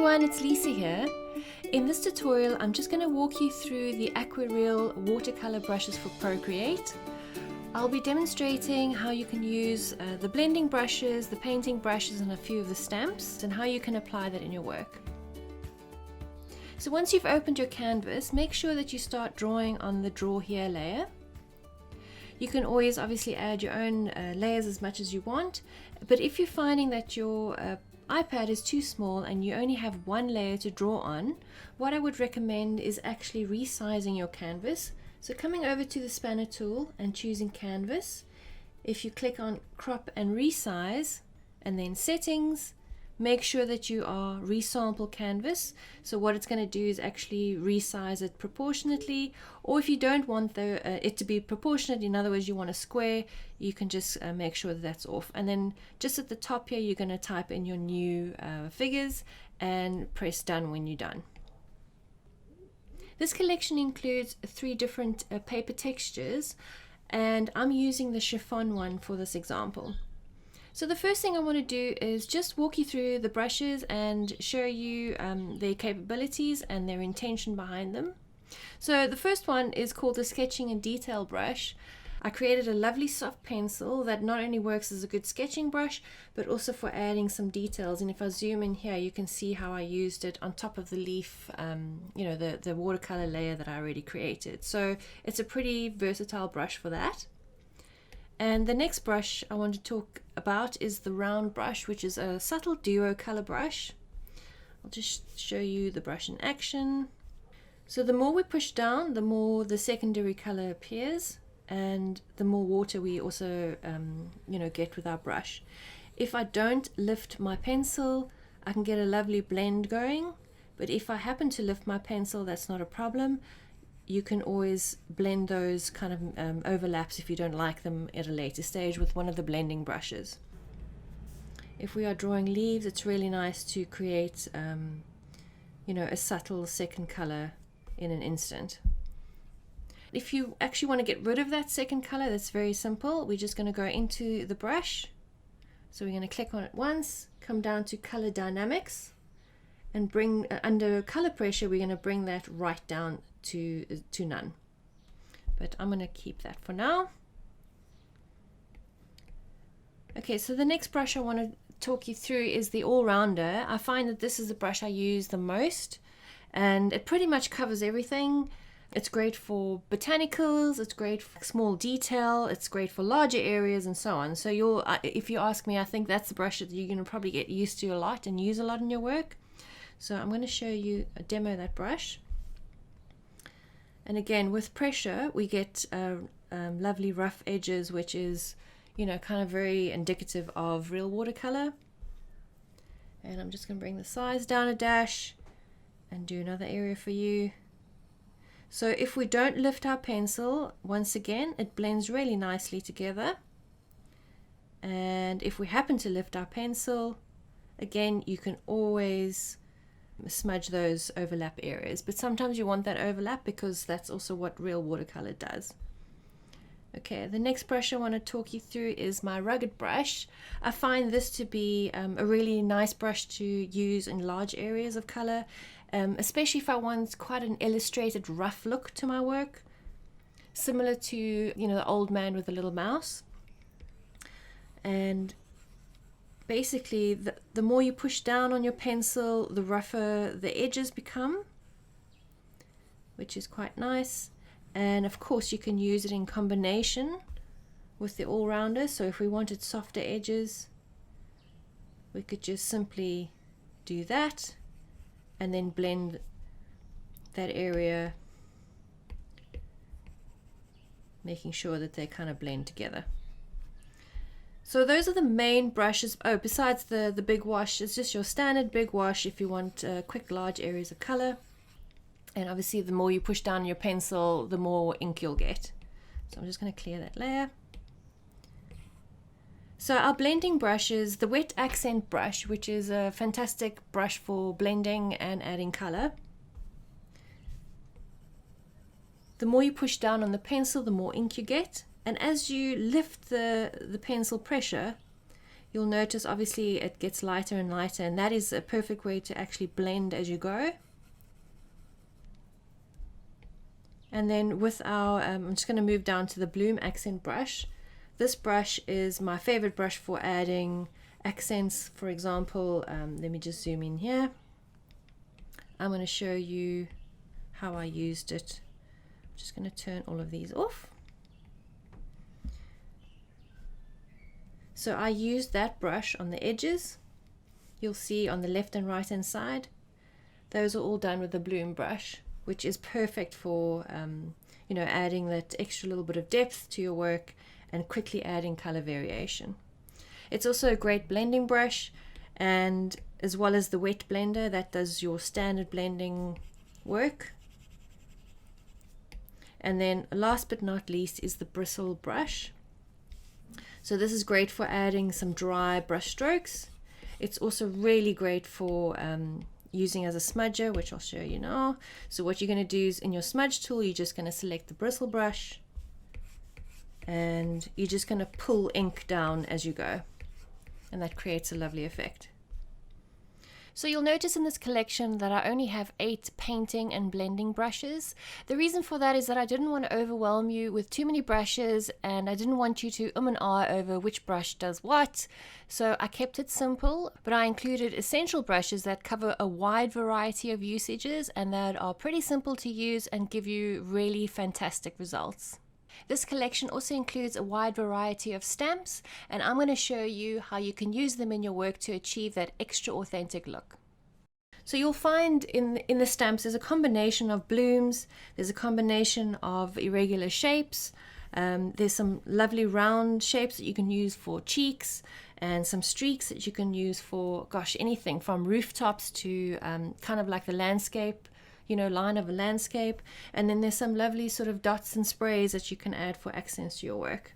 everyone, it's Lisa here. In this tutorial, I'm just going to walk you through the AquaReal watercolor brushes for Procreate. I'll be demonstrating how you can use the blending brushes, the painting brushes, and a few of the stamps, and how you can apply that in your work. So once you've opened your canvas, make sure that you start drawing on the Draw Here layer. You can always obviously add your own layers as much as you want, but if you're finding that your iPad is too small and you only have one layer to draw on, what I would recommend is actually resizing your canvas. So coming over to the spanner tool and choosing canvas, if you click on crop and resize and then settings, make sure that you are resample canvas. So what it's going to do is actually resize it proportionately, or if you don't want it to be proportionate, in other words you want a square, you can just make sure that that's off. And then just at the top here you're going to type in your new figures and press done when you're done. This collection includes 3 different paper textures, and I'm using the chiffon one for this example. So the first thing I want to do is just walk you through the brushes and show you their capabilities and their intention behind them. So the first one is called the Sketching and Detail brush. I created a lovely soft pencil that not only works as a good sketching brush, but also for adding some details. And if I zoom in here, you can see how I used it on top of the leaf, the watercolor layer that I already created. So it's a pretty versatile brush for that. And the next brush I want to talk about is the round brush, which is a subtle duo color brush. I'll just show you the brush in action. So the more we push down, the more the secondary color appears, and the more water we also get with our brush. If I don't lift my pencil, I can get a lovely blend going, but if I happen to lift my pencil, that's not a problem. You can always blend those kind of overlaps if you don't like them at a later stage with one of the blending brushes. If we are drawing leaves, it's really nice to create a subtle second color in an instant. If you actually want to get rid of that second color, that's very simple. We're just going to go into the brush. So we're going to click on it once, come down to color dynamics, and bring under color pressure, we're going to bring that right down to none. But I'm going to keep that for now. Okay, so the next brush I want to talk you through is the all-rounder. I find that this is the brush I use the most, and it pretty much covers everything. It's great for botanicals, it's great for small detail, it's great for larger areas, and so on. So if you ask me, I think that's the brush that you're going to probably get used to a lot and use a lot in your work. So I'm going to show you a demo of that brush. And again, with pressure, we get lovely rough edges, which is, kind of very indicative of real watercolor. And I'm just going to bring the size down a dash and do another area for you. So if we don't lift our pencil, once again, it blends really nicely together. And if we happen to lift our pencil, again, you can always smudge those overlap areas, but sometimes you want that overlap because that's also what real watercolor does. Okay, the next brush I want to talk you through is my rugged brush. I find this to be a really nice brush to use in large areas of color, especially if I want quite an illustrated rough look to my work, similar to the old man with the little mouse. And basically, the more you push down on your pencil, the rougher the edges become, which is quite nice. And of course, you can use it in combination with the all-rounder. So if we wanted softer edges, we could just simply do that and then blend that area, making sure that they kind of blend together. So those are the main brushes. Oh, besides the big wash, it's just your standard big wash if you want quick large areas of color. And obviously the more you push down your pencil, the more ink you'll get. So I'm just going to clear that layer. So our blending brushes, the wet accent brush, which is a fantastic brush for blending and adding color. The more you push down on the pencil, the more ink you get. And as you lift the pencil pressure, you'll notice obviously it gets lighter and lighter, and that is a perfect way to actually blend as you go. And then with our, I'm just going to move down to the Bloom accent brush. This brush is my favorite brush for adding accents. For example, let me just zoom in here. I'm going to show you how I used it. I'm just going to turn all of these off. So I used that brush on the edges. You'll see on the left and right hand side. Those are all done with the Bloom brush, which is perfect for you know, adding that extra little bit of depth to your work and quickly adding color variation. It's also a great blending brush, and as well as the wet blender that does your standard blending work. And then last but not least is the bristle brush. So this is great for adding some dry brush strokes. It's also really great for using as a smudger, which I'll show you now. So what you're going to do is in your smudge tool, you're just going to select the bristle brush, and you're just going to pull ink down as you go, and that creates a lovely effect. So you'll notice in this collection that I only have 8 painting and blending brushes. The reason for that is that I didn't want to overwhelm you with too many brushes, and I didn't want you to and ah over which brush does what. So I kept it simple, but I included essential brushes that cover a wide variety of usages and that are pretty simple to use and give you really fantastic results. This collection also includes a wide variety of stamps, and I'm going to show you how you can use them in your work to achieve that extra authentic look. So you'll find in the stamps there's a combination of blooms, there's a combination of irregular shapes, there's some lovely round shapes that you can use for cheeks, and some streaks that you can use for, gosh, anything from rooftops to kind of like the landscape, you know, line of a landscape. And then there's some lovely sort of dots and sprays that you can add for accents to your work.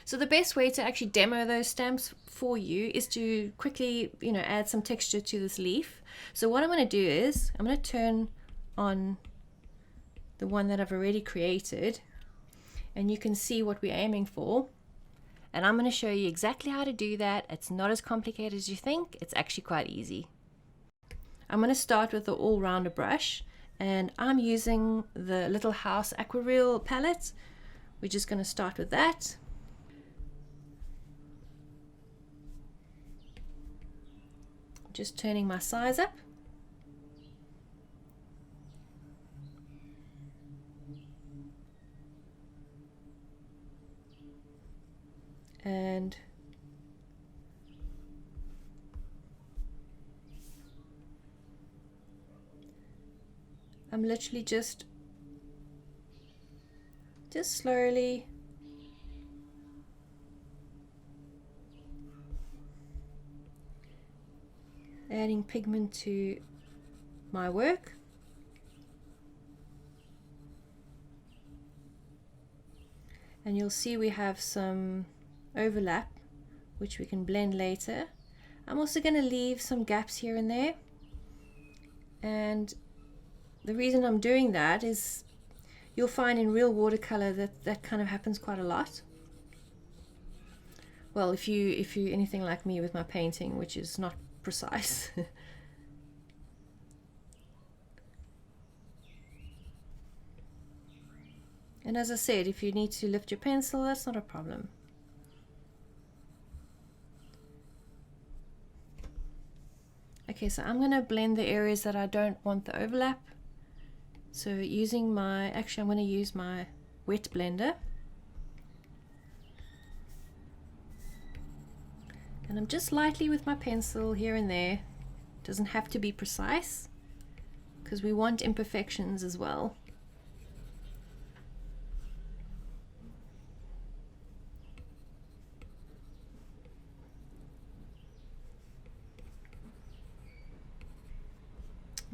So the best way to actually demo those stamps for you is to quickly, you know, add some texture to this leaf. So what I'm going to do is I'm going to turn on the one that I've already created, and you can see what we're aiming for. And I'm going to show you exactly how to do that. It's not as complicated as you think. It's actually quite easy. I'm going to start with the all-rounder brush, and I'm using the Little House AquaReal palette. We're just going to start with that. Just turning my size up. And I'm literally just slowly adding pigment to my work. And you'll see we have some overlap which we can blend later. I'm also going to leave some gaps here and there, and the reason I'm doing that is you'll find in real watercolor that kind of happens quite a lot. Well, if you're anything like me with my painting, which is not precise. And as I said, if you need to lift your pencil, that's not a problem. Okay, so I'm going to blend the areas that I don't want the overlap. So using my, actually I'm going to use my wet blender. And I'm just lightly with my pencil here and there. Doesn't have to be precise, because we want imperfections as well.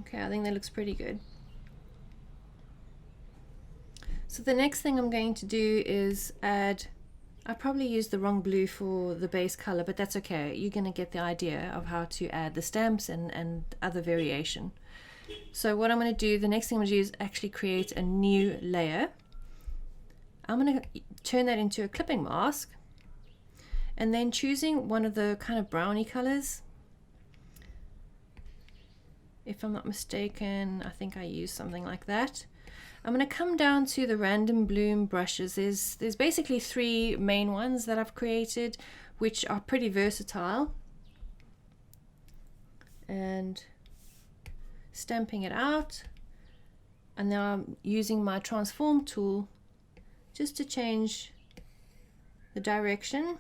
Okay, I think that looks pretty good. So the next thing I'm going to do is add, I probably used the wrong blue for the base color, but that's okay. You're going to get the idea of how to add the stamps and other variation. So what I'm going to do, the next thing I'm going to do is actually create a new layer. I'm going to turn that into a clipping mask. and then choosing one of the kind of browny colors. If I'm not mistaken, I think I used something like that. I'm going to come down to the random bloom brushes. There's basically 3 main ones that I've created, which are pretty versatile. And stamping it out. And now I'm using my transform tool just to change the direction.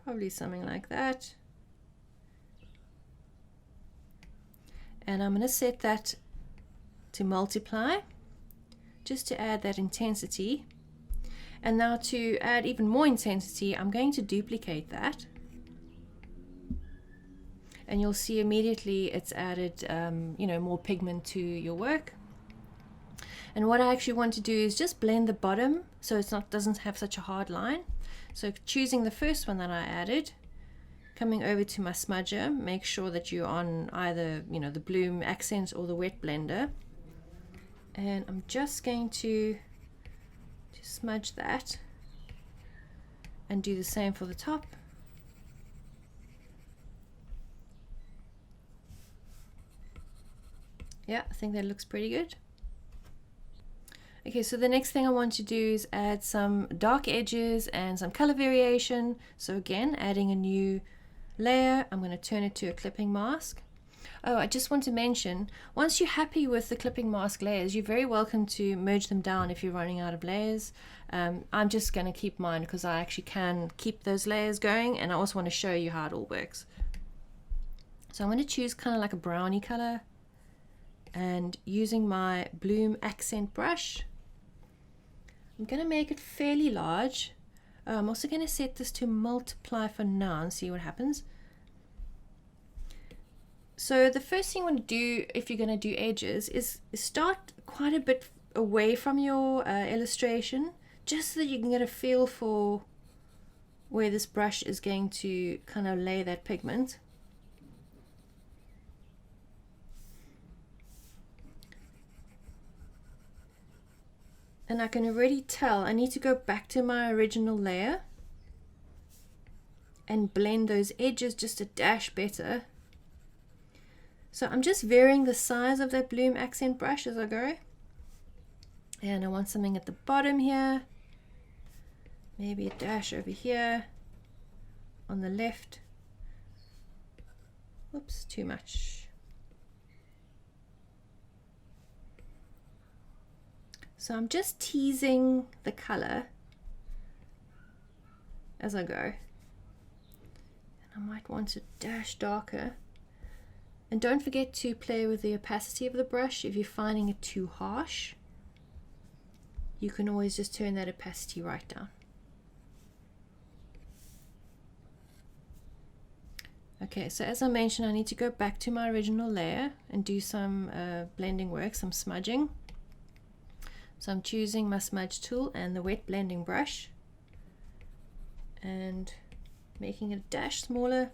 Probably something like that. And I'm going to set that to multiply just to add that intensity. And now to add even more intensity, I'm going to duplicate that. And you'll see immediately it's added you know, more pigment to your work. And what I actually want to do is just blend the bottom so it's doesn't have such a hard line. So choosing the first one that I added, coming over to my smudger, make sure that you're on either, you know, the bloom accent or the wet blender. And I'm just going to smudge that and do the same for the top. Yeah, I think that looks pretty good. Okay, so the next thing I want to do is add some dark edges and some color variation. So again, adding a new layer, I'm going to turn it to a clipping mask. Oh, I just want to mention, once you're happy with the clipping mask layers, you're very welcome to merge them down if you're running out of layers. I'm just going to keep mine because I actually can keep those layers going, and I also want to show you how it all works. So I'm going to choose kind of like a browny color, and using my bloom accent brush, I'm going to make it fairly large. I'm also going to set this to multiply for now and see what happens. So the first thing you want to do if you're going to do edges is start quite a bit away from your illustration, just so that you can get a feel for where this brush is going to kind of lay that pigment. And I can already tell I need to go back to my original layer and blend those edges just a dash better. So I'm just varying the size of that bloom accent brush as I go. And I want something at the bottom here, maybe a dash over here on the left. Whoops, too much. So I'm just teasing the color as I go. And I might want a dash darker. And don't forget to play with the opacity of the brush. If you're finding it too harsh, you can always just turn that opacity right down. Okay, so as I mentioned, I need to go back to my original layer and do some blending work, some smudging. So I'm choosing my smudge tool and the wet blending brush and making it a dash smaller.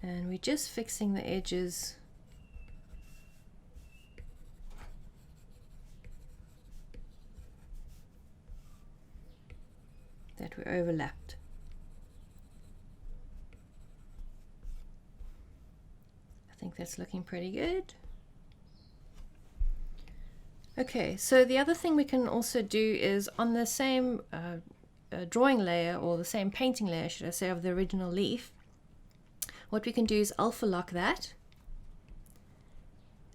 And we're just fixing the edges that were overlapped. I think that's looking pretty good. Okay, so the other thing we can also do is on the same drawing layer, or the same painting layer, should I say, of the original leaf, what we can do is alpha lock that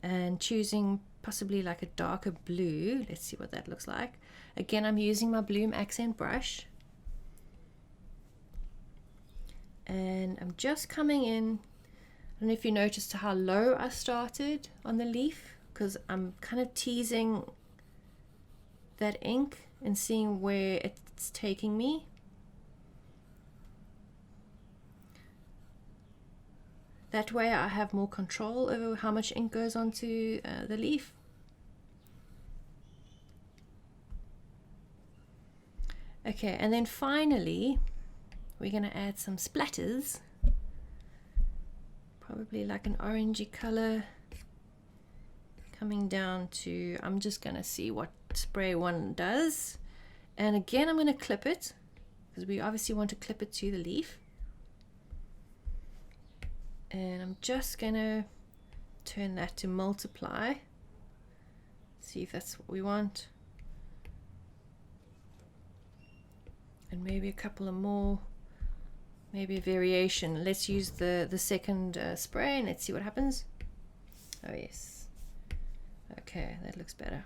and choosing possibly like a darker blue. Let's see what that looks like. Again, I'm using my bloom accent brush and I'm just coming in. I don't know if you noticed how low I started on the leaf, because I'm kind of teasing that ink and seeing where it's taking me. That way I have more control over how much ink goes onto the leaf. Okay, and then finally we're going to add some splatters. Probably like an orangey color. Coming down to, I'm just going to see what spray one does. And again, I'm going to clip it because we obviously want to clip it to the leaf. And I'm just going to turn that to multiply. See if that's what we want. And maybe a couple of more, maybe a variation. Let's use the second spray and let's see what happens. Oh yes. Okay, that looks better.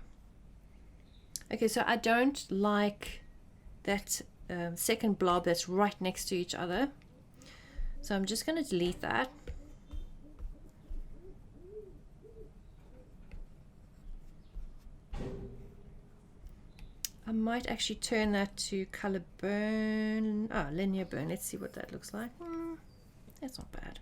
Okay, so I don't like that second blob that's right next to each other. So I'm just going to delete that. I might actually turn that to color burn. Oh, linear burn. Let's see what that looks like. That's not bad.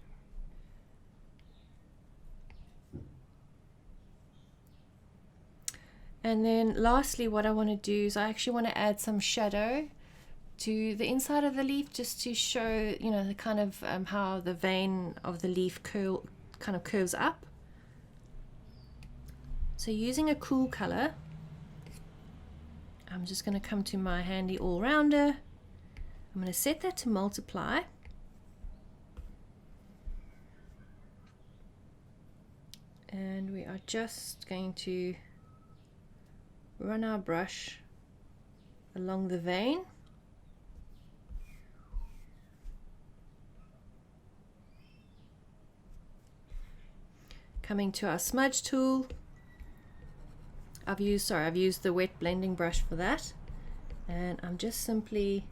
And then lastly, what I want to do is I actually want to add some shadow to the inside of the leaf, just to show, you know, the kind of how the vein of the leaf kind of curves up. So using a cool color, I'm just going to come to my handy all-rounder. I'm going to set that to multiply. And we are just going to run our brush along the vein. Coming to our smudge tool. I've used the wet blending brush for that, and I'm just simply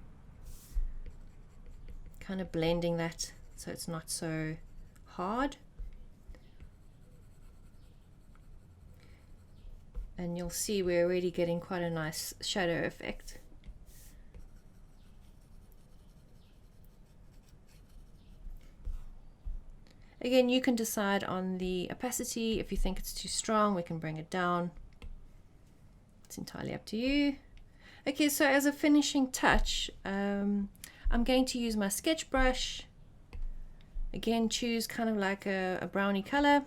kind of blending that so it's not so hard. And you'll see we're already getting quite a nice shadow effect. Again, you can decide on the opacity. If you think it's too strong, we can bring it down. It's entirely up to you. Okay, so as a finishing touch, I'm going to use my sketch brush. Again, choose kind of like a brownie color.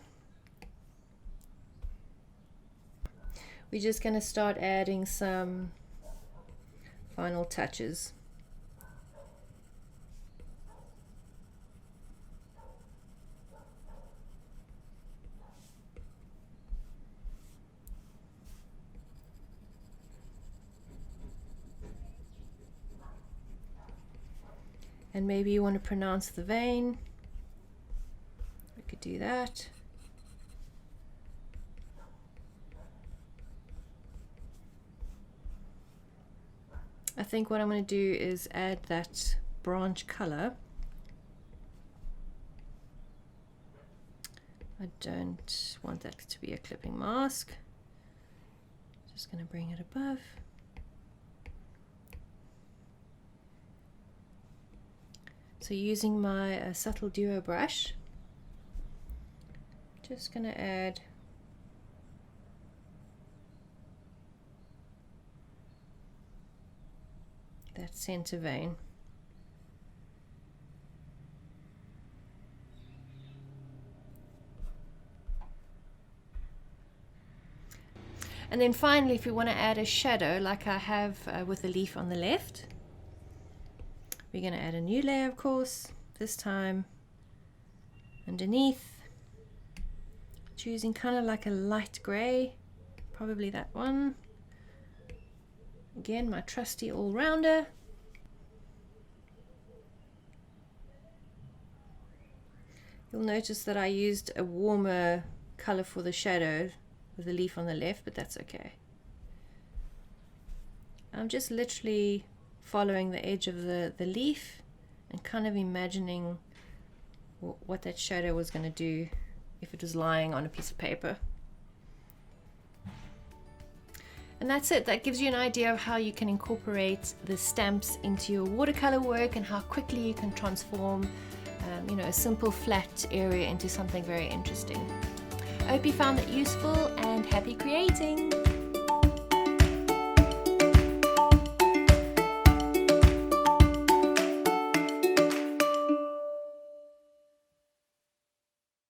We're just going to start adding some final touches. And maybe you want to pronounce the vein. We could do that. I think what I'm going to do is add that branch color. I don't want that to be a clipping mask. Just going to bring it above. So using my subtle duo brush, just going to add that center vein. And then finally, if we want to add a shadow like I have with the leaf on the left, we're going to add a new layer, of course, this time underneath, choosing kind of like a light gray, probably that one. Again, my trusty all-rounder. You'll notice that I used a warmer color for the shadow with the leaf on the left, but that's okay. I'm just literally following the edge of the leaf and kind of imagining what that shadow was going to do if it was lying on a piece of paper. And that's it. That gives you an idea of how you can incorporate the stamps into your watercolor work and how quickly you can transform you know, a simple flat area into something very interesting. I hope you found that useful, and happy creating!